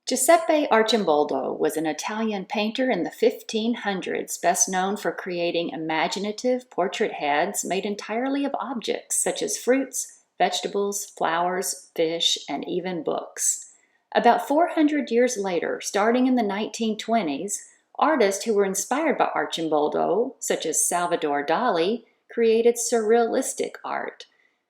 Giuseppe Arcimboldo was an Italian painter in the 1500s, best known for creating imaginative portrait heads made entirely of objects such as fruits, vegetables, flowers, fish, and even books. About 400 years later, starting in the 1920s, artists who were inspired by Arcimboldo, such as Salvador Dali, created surrealistic art.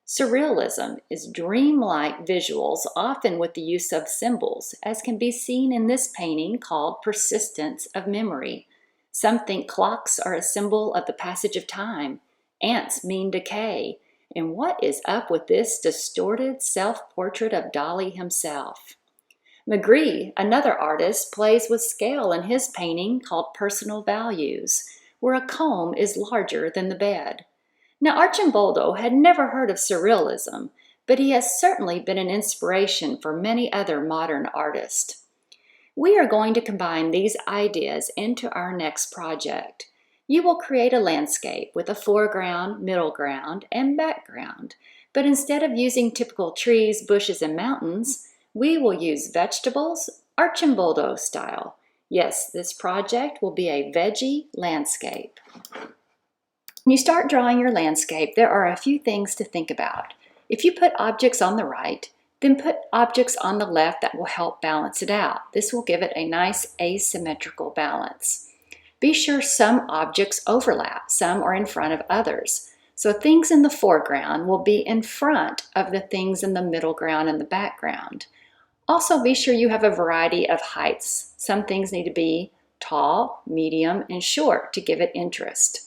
Surrealism is dreamlike visuals, often with the use of symbols, as can be seen in this painting called Persistence of Memory. Some think clocks are a symbol of the passage of time. Ants mean decay. And what is up with this distorted self-portrait of Dali himself? Magritte, another artist, plays with scale in his painting called Personal Values, where a comb is larger than the bed. Now, Arcimboldo had never heard of surrealism, but he has certainly been an inspiration for many other modern artists. We are going to combine these ideas into our next project. You will create a landscape with a foreground, middle ground, and background, but instead of using typical trees, bushes, and mountains, we will use vegetables, Arcimboldo style. Yes, this project will be a veggie landscape. When you start drawing your landscape, there are a few things to think about. If you put objects on the right, then put objects on the left that will help balance it out. This will give it a nice asymmetrical balance. Be sure some objects overlap, some are in front of others. So things in the foreground will be in front of the things in the middle ground and the background. Also be sure you have a variety of heights. Some things need to be tall, medium, and short to give it interest.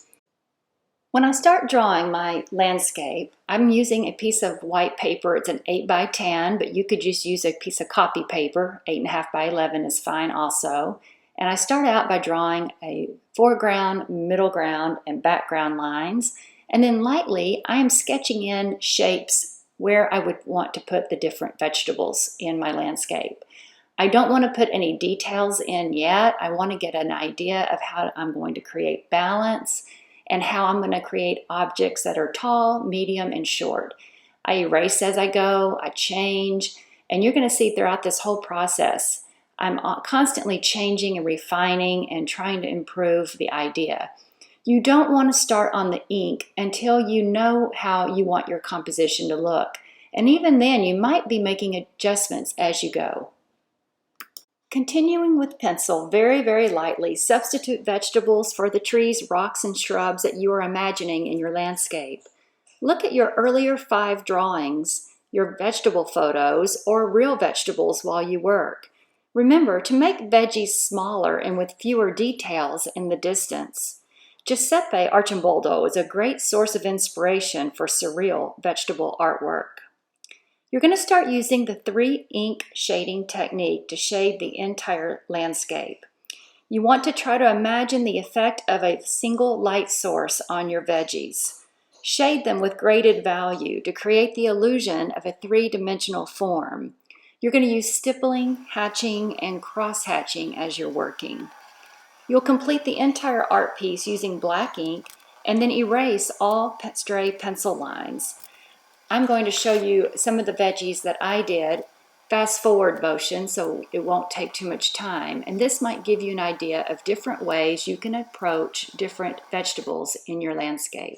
When I start drawing my landscape, I'm using a piece of white paper. It's an 8 by 10, but you could just use a piece of copy paper. 8.5 by 11 is fine also. And I start out by drawing a foreground, middle ground, and background lines. And then lightly, I am sketching in shapes where I would want to put the different vegetables in my landscape. I don't want to put any details in yet. I want to get an idea of how I'm going to create balance and how I'm going to create objects that are tall, medium, and short. I erase as I go, I change, and you're going to see throughout this whole process, I'm constantly changing and refining and trying to improve the idea. You don't want to start on the ink until you know how you want your composition to look. And even then, you might be making adjustments as you go. Continuing with pencil, very, very lightly, substitute vegetables for the trees, rocks, and shrubs that you are imagining in your landscape. Look at your earlier 5 drawings, your vegetable photos, or real vegetables while you work. Remember to make veggies smaller and with fewer details in the distance. Giuseppe Arcimboldo is a great source of inspiration for surreal vegetable artwork. You're going to start using the 3 ink shading technique to shade the entire landscape. You want to try to imagine the effect of a single light source on your veggies. Shade them with graded value to create the illusion of a 3-dimensional form. You're going to use stippling, hatching, and cross-hatching as you're working. You'll complete the entire art piece using black ink and then erase all stray pencil lines. I'm going to show you some of the veggies that I did, fast forward motion, so it won't take too much time. And this might give you an idea of different ways you can approach different vegetables in your landscape.